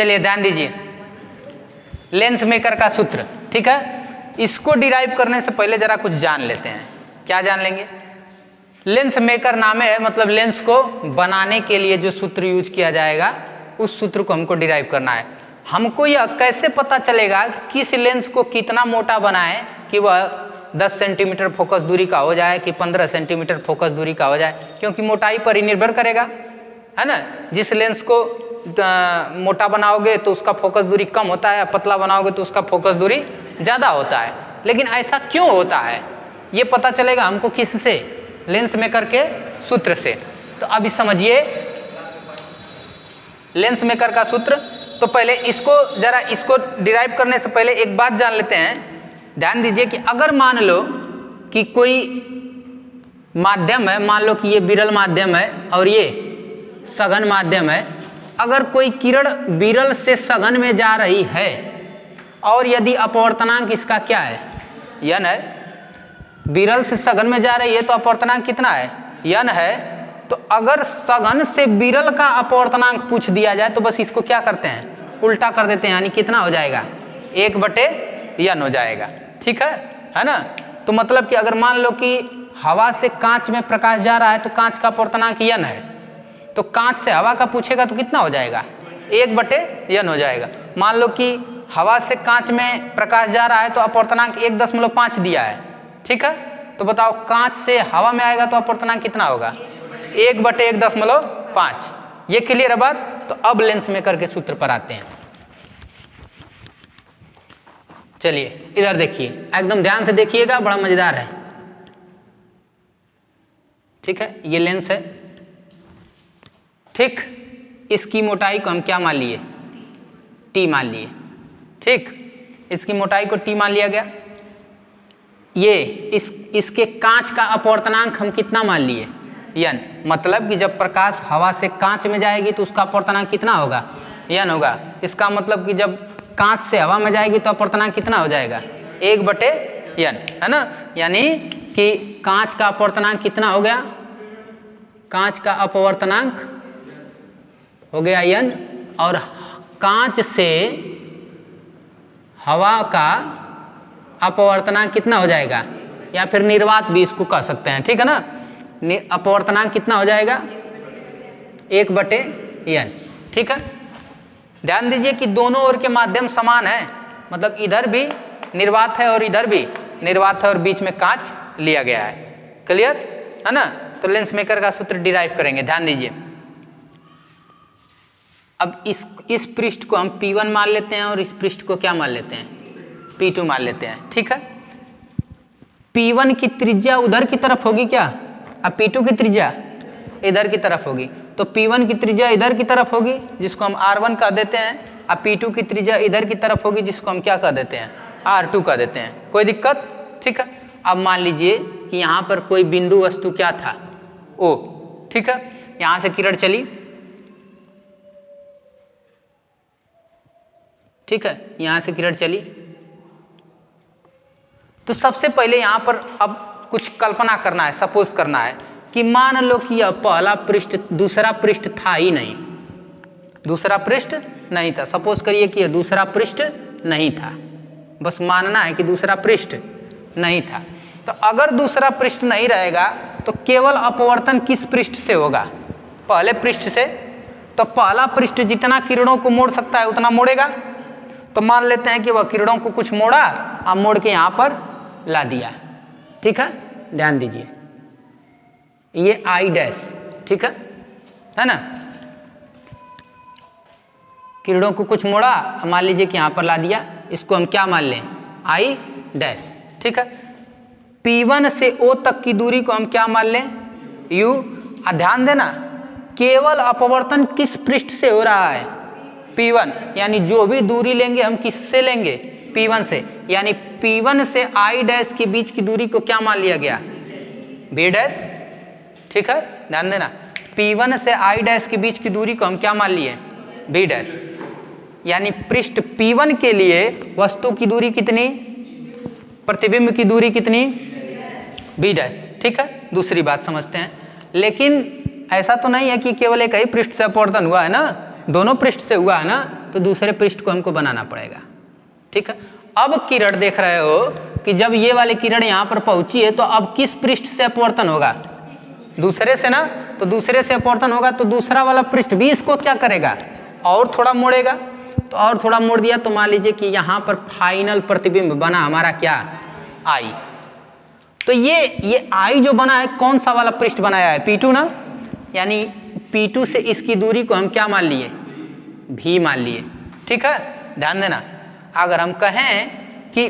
चलिए ध्यान दीजिए, लेंस मेकर का सूत्र, ठीक है। इसको डिराइव करने से पहले जरा कुछ जान लेते हैं। क्या जान लेंगे? लेंस मेकर नाम है, मतलब लेंस को बनाने के लिए जो सूत्र यूज किया जाएगा उस सूत्र को हमको डिराइव करना है। हमको यह कैसे पता चलेगा किस लेंस को कितना मोटा बनाए कि वह 10 सेंटीमीटर फोकस दूरी का हो जाए कि 15 सेंटीमीटर फोकस दूरी का हो जाए, क्योंकि मोटाई पर ही निर्भर करेगा, है ना। जिस लेंस को मोटा बनाओगे तो उसका फोकस दूरी कम होता है, पतला बनाओगे तो उसका फोकस दूरी ज़्यादा होता है। लेकिन ऐसा क्यों होता है ये पता चलेगा हमको किससे? लेंस मेकर के सूत्र से। तो अभी समझिए लेंस मेकर का सूत्र। तो पहले इसको डिराइव करने से पहले एक बात जान लेते हैं। ध्यान दीजिए कि अगर मान लो कि कोई माध्यम है, मान लो कि ये विरल माध्यम है और ये सघन माध्यम है। अगर कोई किरण विरल से सघन में जा रही है और यदि अपवर्तनांक इसका क्या है? n है। विरल से सघन में जा रही है तो अपवर्तनांक कितना है? n है। तो अगर सघन से विरल का अपवर्तनांक पूछ दिया जाए तो बस इसको क्या करते हैं? उल्टा कर देते हैं, यानी कितना हो जाएगा? 1/n हो जाएगा, ठीक है ना। तो मतलब कि अगर मान लो कि हवा से कांच में प्रकाश जा रहा है तो कांच का अपवर्तनांक n है, तो कांच से हवा का पूछेगा तो कितना हो जाएगा? 1/n हो जाएगा। मान लो कि हवा से कांच में प्रकाश जा रहा है तो अपवर्तनांक 1.5 दिया है, ठीक है। तो बताओ कांच से हवा में आएगा तो अपवर्तनांक कितना होगा? 1/1.5। ये क्लियर है बात? तो अब लेंस मेकर के सूत्र पर आते हैं। चलिए इधर देखिए, एकदम ध्यान से देखिएगा, बड़ा मजेदार है, ठीक है। ये लेंस है, ठीक। इसकी मोटाई को हम क्या मान लिए? t मान लिए, ठीक। इसकी मोटाई को t मान लिया गया। ये इसके कांच का अपवर्तनांक हम कितना मान लिए? n। मतलब कि जब प्रकाश हवा से कांच में जाएगी तो उसका अपवर्तनांक कितना होगा? n होगा। इसका मतलब कि जब कांच से हवा में जाएगी तो अपवर्तनांक कितना हो जाएगा? 1/n, है ना। यानी कि कांच का अपवर्तनांक कितना हो गया? कांच का अपवर्तनांक हो गया n, और कांच से हवा का अपवर्तनांक कितना हो जाएगा? या फिर निर्वात भी इसको कह सकते हैं, ठीक है ना। अपवर्तनांक कितना हो जाएगा? 1/n, ठीक है। ध्यान दीजिए कि दोनों ओर के माध्यम समान है, मतलब इधर भी निर्वात है और इधर भी निर्वात है और बीच में कांच लिया गया है। क्लियर है ना। तो लेंस मेकर का सूत्र डिराइव करेंगे, ध्यान दीजिए। अब इस पृष्ठ को हम P1 मान लेते हैं और इस पृष्ठ को क्या मान लेते हैं? P2 मान लेते हैं, ठीक है। P1 की त्रिज्या उधर की तरफ होगी क्या? अब P2 की त्रिज्या इधर की तरफ होगी, तो P1 की त्रिज्या इधर की तरफ होगी जिसको हम R1 कह देते हैं, अब P2 की त्रिज्या इधर की तरफ होगी जिसको हम क्या कह देते हैं? R2 कह देते हैं। कोई दिक्कत? ठीक है। अब मान लीजिए कि यहाँ पर कोई बिंदु वस्तु क्या था? O, ठीक है। यहाँ से किरण चली, ठीक है, यहाँ से किरण चली। तो सबसे पहले यहाँ पर अब कुछ कल्पना करना है, सपोज करना है कि मान लो कि यह पहला पृष्ठ दूसरा पृष्ठ था ही नहीं, दूसरा पृष्ठ नहीं था। सपोज करिए कि यह दूसरा पृष्ठ नहीं था, बस मानना है कि दूसरा पृष्ठ नहीं था। तो अगर दूसरा पृष्ठ नहीं रहेगा तो केवल अपवर्तन किस पृष्ठ से होगा? पहले पृष्ठ से। तो पहला पृष्ठ जितना किरणों को मोड़ सकता है उतना मोड़ेगा। तो मान लेते हैं कि वह किरणों को कुछ मोड़ा, अब मोड़ के यहाँ पर ला दिया, ठीक है। ध्यान दीजिए ये I डैश, ठीक है ना। किरणों को कुछ मोड़ा, मान लीजिए कि यहाँ पर ला दिया, इसको हम क्या मान लें? I डैश, ठीक है। P1 से O तक की दूरी को हम क्या मान लें? U। ध्यान देना केवल अपवर्तन किस पृष्ठ से हो रहा है? P1। यानी जो भी दूरी लेंगे हम किससे लेंगे? P1 से। यानी P1 से I डैश के बीच की दूरी को क्या मान लिया गया? B डैश, ठीक है। ध्यान देना P1 से I डैश के बीच की दूरी को हम क्या मान लिए? B dash. यानी पृष्ठ P1 के लिए वस्तु की दूरी कितनी? प्रतिबिंब की दूरी कितनी? B डैश, ठीक है। दूसरी बात समझते हैं। लेकिन ऐसा तो नहीं है कि केवल एक ही पृष्ठ से अपवर्तन हुआ है ना, दोनों पृष्ठ से हुआ है ना। तो दूसरे पृष्ठ को हमको बनाना पड़ेगा। ठीक है, अब किरण देख रहे हो कि जब ये वाली किरण यहाँ पर पहुंची है तो अब किस पृष्ठ से अपवर्तन होगा? दूसरे से ना, तो दूसरे से अपवर्तन होगा तो दूसरा वाला पृष्ठ भी इसको क्या करेगा? और थोड़ा मोड़ेगा। तो और थोड़ा मोड़ दिया तो मान लीजिए कि यहाँ पर फाइनल प्रतिबिंब बना हमारा क्या? आई। तो ये आई जो बना है कौन सा वाला पृष्ठ बनाया है? P2 ना, यानी P2 से इसकी दूरी को हम क्या मान लिए? V मान लिए। ठीक है, ध्यान देना। अगर हम कहें कि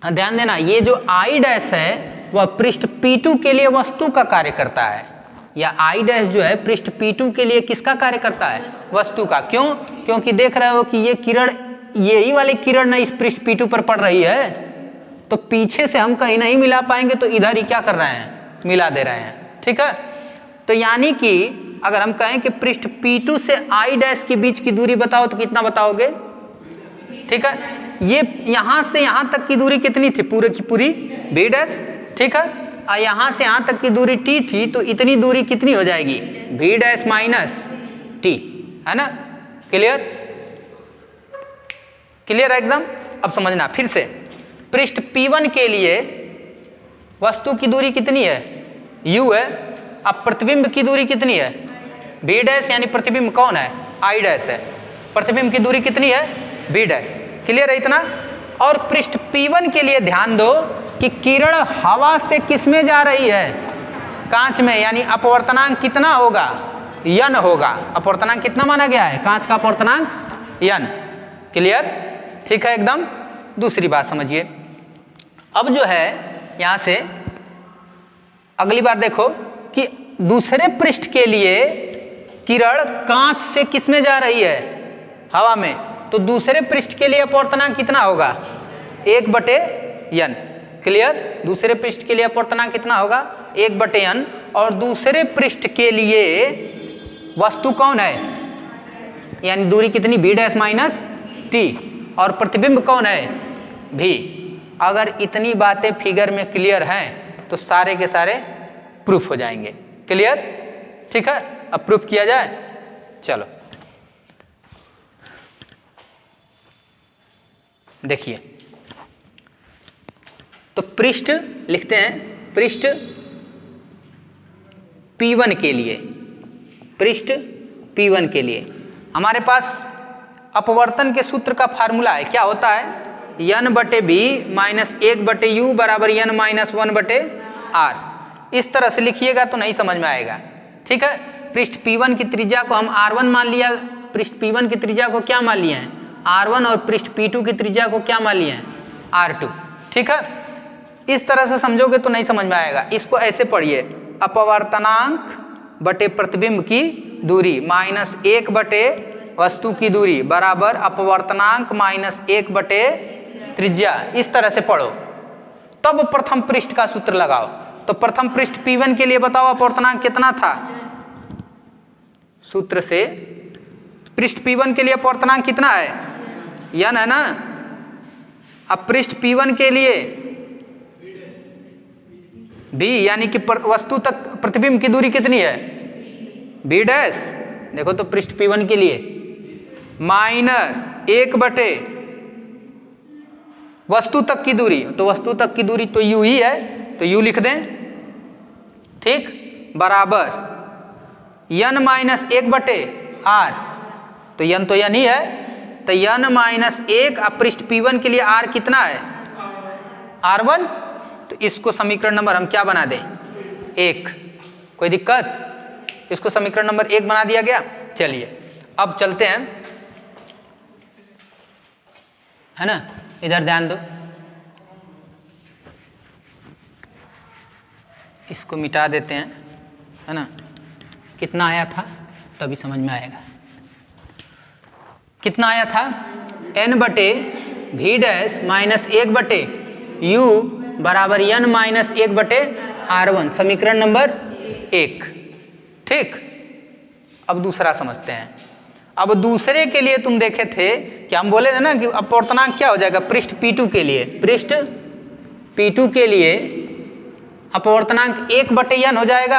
ध्यान देना, ये जो I डैश है वह पृष्ठ P2 के लिए वस्तु का कार्य करता है, या I डैश जो है पृष्ठ P2 के लिए किसका कार्य करता है? वस्तु का। क्यों? क्योंकि देख रहे हो कि ये किरण, यही वाली किरण ना इस पृष्ठ P2 पर पड़ रही है, तो पीछे से हम कहीं नहीं मिला पाएंगे तो इधर ही क्या कर रहे हैं? मिला दे रहे हैं। ठीक है, तो यानी कि अगर हम कहें कि पृष्ठ P2 से I डैश के बीच की दूरी बताओ तो कितना बताओगे? ठीक है, ये यहां से यहां तक की दूरी कितनी थी? पूरे की पूरी B डैश। ठीक है, और यहां से यहां तक की दूरी T थी, तो इतनी दूरी कितनी हो जाएगी? V डैश माइनस T, है ना? क्लियर? क्लियर है एकदम? अब समझना फिर से, पृष्ठ P1 के लिए वस्तु की दूरी कितनी है? U है। अब प्रतिबिंब की दूरी कितनी है? V डैश, यानी प्रतिबिंब कौन है? I डैश है। प्रतिबिंब की दूरी कितनी है? V dash. क्लियर है इतना? और पृष्ठ P1 के लिए ध्यान दो कि किरण हवा से किस में जा रही है? कांच में, यानी अपवर्तनांक कितना होगा? n होगा। अपवर्तनांक कितना माना गया है? कांच का अपवर्तनांक n। क्लियर? ठीक है एकदम। दूसरी बात समझिए, अब जो है यहां से अगली बार देखो कि दूसरे पृष्ठ के लिए किरण कांच से किस में जा रही है? हवा में। तो दूसरे पृष्ठ के लिए अपवर्तनांक कितना होगा? 1/n। क्लियर? दूसरे पृष्ठ के लिए अपवर्तनांक कितना होगा? 1/n। और दूसरे पृष्ठ के लिए वस्तु कौन है? यानी दूरी कितनी? V dash minus T। और प्रतिबिंब कौन है? V। अगर इतनी बातें फिगर में क्लियर हैं तो सारे के सारे प्रूफ हो जाएंगे। क्लियर? ठीक है, अब प्रूफ किया जाए। चलो देखिए, तो पृष्ठ लिखते हैं, पृष्ठ P1 के लिए, पृष्ठ P1 के लिए हमारे पास अपवर्तन के सूत्र का फार्मूला है। क्या होता है? n/b माइनस 1/u बराबर n माइनस 1/r। इस तरह से लिखिएगा तो नहीं समझ में आएगा। ठीक है, पृष्ठ P1 की त्रिज्या को हम r1 मान लिया, पृष्ठ P1 की त्रिज्या को क्या मान लिए हैं? r1। और पृष्ठ P2 की त्रिज्या को क्या मान लिए हैं? r2। ठीक है, इस तरह से समझोगे तो नहीं समझ में आएगा। इसको ऐसे पढ़िए, अपवर्तनांक बटे प्रतिबिंब की दूरी माइनस 1 बटे वस्तु की दूरी बराबर अपवर्तनांक माइनस 1 बटे त्रिज्या। इस तरह से पढ़ो, तब प्रथम पृष्ठ का सूत्र लगाओ। तो प्रथम पृष्ठ P1 के लिए बताओ अपवर्तनांक कितना था? सूत्र से पृष्ठ P1 के लिए अपवर्तनांक कितना है? n है ना। अब पृष्ठ P1 के लिए B, यानी कि वस्तु तक प्रतिबिंब की दूरी कितनी है? B dash. देखो तो पृष्ठ P1 के लिए माइनस 1 बटे वस्तु तक की दूरी, तो वस्तु तक की दूरी तो u ही है, तो u लिख दें। ठीक, बराबर n माइनस 1 बटे r, तो n तो n ही है, तो n माइनस 1। अब पृष्ठ P1 के लिए r कितना है? r1। तो इसको समीकरण नंबर हम क्या बना दें? 1। कोई दिक्कत? इसको समीकरण नंबर 1 बना दिया गया। चलिए अब चलते हैं, है ना? इधर ध्यान दो, इसको मिटा देते हैं, है ना? कितना आया था तभी समझ में आएगा। कितना आया था? n/v डैश माइनस 1 बटे u बराबर n माइनस 1 बटे r1, समीकरण नंबर 1। ठीक, अब दूसरा समझते हैं। अब दूसरे के लिए तुम देखे थे कि हम बोले थे ना कि अपवर्तनांक क्या हो जाएगा? पृष्ठ P2 के लिए, पृष्ठ P2 के लिए अपवर्तनांक 1/n हो जाएगा।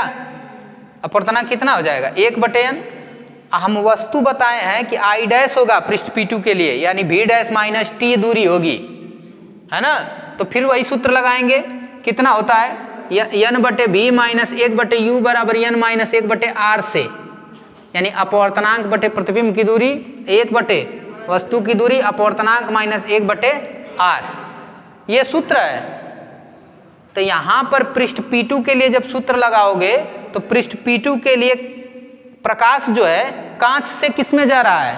अपवर्तनांक कितना हो जाएगा? 1/n। हम वस्तु बताए हैं कि आई डैश होगा पृष्ठ P2 के लिए, यानी V डैश माइनस टी दूरी होगी, है ना। तो फिर वही सूत्र लगाएंगे, कितना होता है n बटे v माइनस 1/u बराबर n माइनस 1/r से, यानी अपवर्तनांक बटे प्रतिबिंब की दूरी 1 बटे वस्तु की दूरी अपवर्तनांक माइनस 1/r, ये सूत्र है। तो यहाँ पर पृष्ठ P2 के लिए जब सूत्र लगाओगे तो पृष्ठ P2 के लिए प्रकाश जो है कांच से किस में जा रहा है,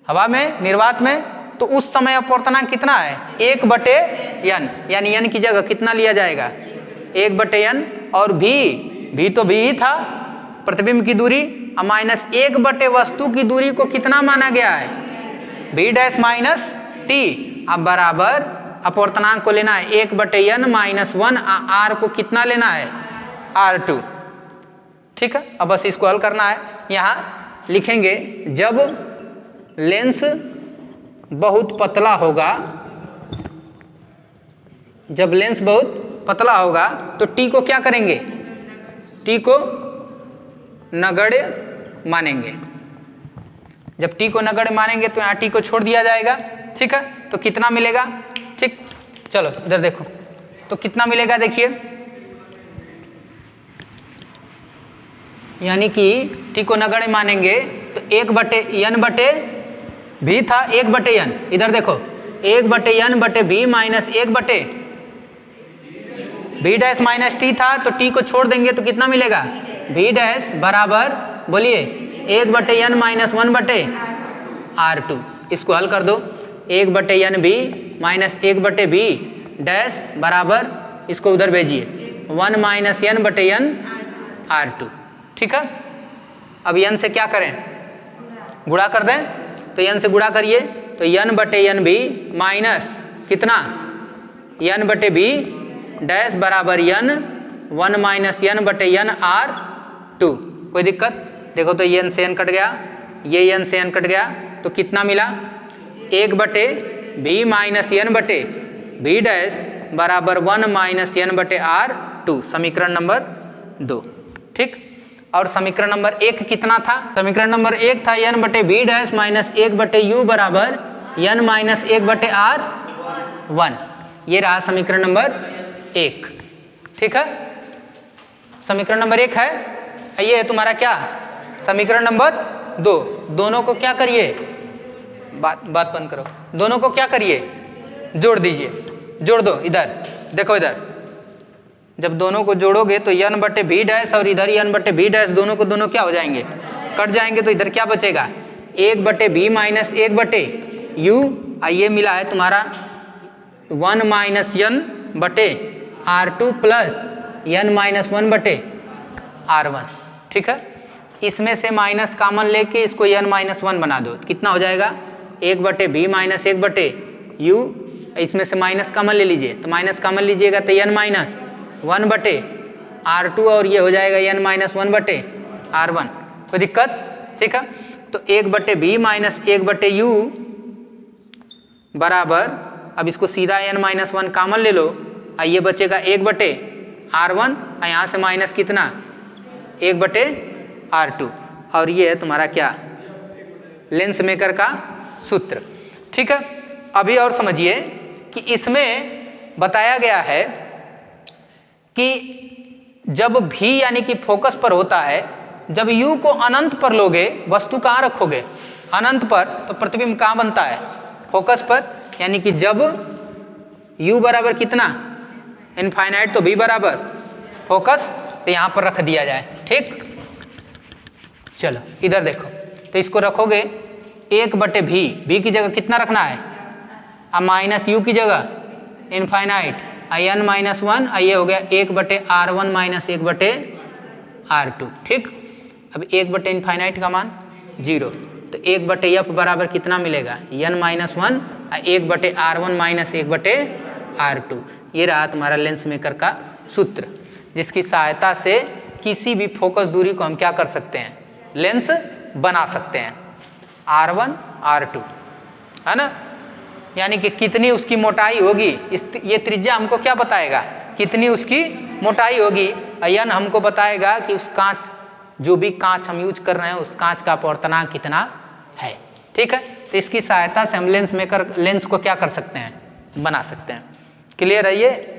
हवा में, निर्वात में, तो उस समय अपवर्तनांक कितना है 1/n, यानी n की जगह कितना लिया जाएगा 1/n, और v तो v ही था प्रतिबिंब की दूरी, और माइनस 1 बटे वस्तु की दूरी को कितना माना गया है v डैश माइनस टी। अब बराबर अपवर्तनांक को लेना है 1/n माइनस 1, r को कितना लेना है r2, ठीक है। अब बस इसको हल करना है। यहाँ लिखेंगे जब लेंस बहुत पतला होगा, जब लेंस बहुत पतला होगा तो टी को क्या करेंगे, टी को नगण्य मानेंगे। जब टी को नगण्य मानेंगे तो यहाँ टी को छोड़ दिया जाएगा, ठीक है। तो कितना मिलेगा, ठीक, चलो इधर देखो तो कितना मिलेगा, देखिए, यानी कि टी को नगण्य मानेंगे तो 1/n बटे v था 1/n, इधर देखो 1/n बटे v माइनस 1 बटे v डैश माइनस टी था, तो टी को छोड़ देंगे तो कितना मिलेगा v डैश बराबर, बोलिए 1/n माइनस 1/r2। इसको हल कर दो, 1/n v minus 1/v dash बराबर, इसको उधर भेजिए 1 माइनस n/n r2, ठीक है। अब n से क्या करें, गुणा कर दें, तो n से गुणा करिए तो n/n v माइनस कितना n/v डैश बराबर n 1 माइनस n/n r2। कोई दिक्कत, देखो तो n से n कट गया, ये n से n कट गया, तो कितना मिला 1/v माइनस n/v डैश बराबर 1 माइनस n/r2, समीकरण नंबर 2, ठीक। और समीकरण नंबर 1 कितना था, समीकरण नंबर 1 था n/v डैश माइनस 1/u बराबर n माइनस 1/r1, ये रहा समीकरण नंबर 1, ठीक है। समीकरण नंबर 1 है, ये है तुम्हारा क्या समीकरण नंबर 2। दोनों को क्या करिए, बात बंद करो, दोनों को क्या करिए जोड़ दीजिए, जोड़ दो, इधर देखो, इधर जब दोनों को जोड़ोगे तो n/v डैश और इधर n/v डैश दोनों को दोनों क्या हो जाएंगे, कट जाएंगे, तो इधर क्या बचेगा 1/v माइनस 1/u, ये मिला है तुम्हारा 1 minus n/r2 plus n minus 1/r1, ठीक है। इसमें से माइनस कॉमन लेके इसको n माइनस 1 बना दो, कितना हो जाएगा 1/v माइनस 1/u, इसमें से माइनस कॉमन ले लीजिए, तो माइनस कॉमन लीजिएगा तो n माइनस 1/r2, और ये हो जाएगा n माइनस 1/r1, कोई दिक्कत, ठीक है। तो 1/v माइनस 1/u बराबर, अब इसको सीधा n माइनस 1 कॉमन ले लो, ये बचेगा 1/r1, यहाँ से माइनस कितना 1/r2, और ये है तुम्हारा क्या लेंस मेकर का सूत्र, ठीक है। अभी और समझिए कि इसमें बताया गया है कि जब v यानी कि फोकस पर होता है, जब u को अनंत पर लोगे, वस्तु कहाँ रखोगे अनंत पर, तो प्रतिबिंब कहाँ बनता है फोकस पर, यानी कि जब u बराबर कितना इनफाइनाइट, तो v बराबर फोकस, तो यहाँ पर रख दिया जाए, ठीक। चलो इधर देखो, तो इसको रखोगे 1/v, v की जगह कितना रखना है, अब माइनस u की जगह इनफाइनाइट n माइनस 1, ये हो गया 1/r1 माइनस 1/r2, ठीक। अब 1/इनफाइनाइट का मान 0, तो 1/f बराबर कितना मिलेगा n minus 1, 1/r1 minus 1/r2, ये रहा तुम्हारा लेंस मेकर का सूत्र, जिसकी सहायता से किसी भी फोकस दूरी को हम क्या कर सकते हैं, लेंस बना सकते हैं, r1 r2, है ना। यानी कि कितनी उसकी मोटाई होगी, ये त्रिज्या हमको क्या बताएगा, कितनी उसकी मोटाई होगी, n हमको बताएगा कि उस कांच जो भी कांच हम यूज कर रहे हैं उस कांच का अपवर्तनांक कितना है। ठीक है, तो इसकी सहायता से हम लेंस को क्या कर सकते हैं, बना सकते हैं। क्लियर है ये?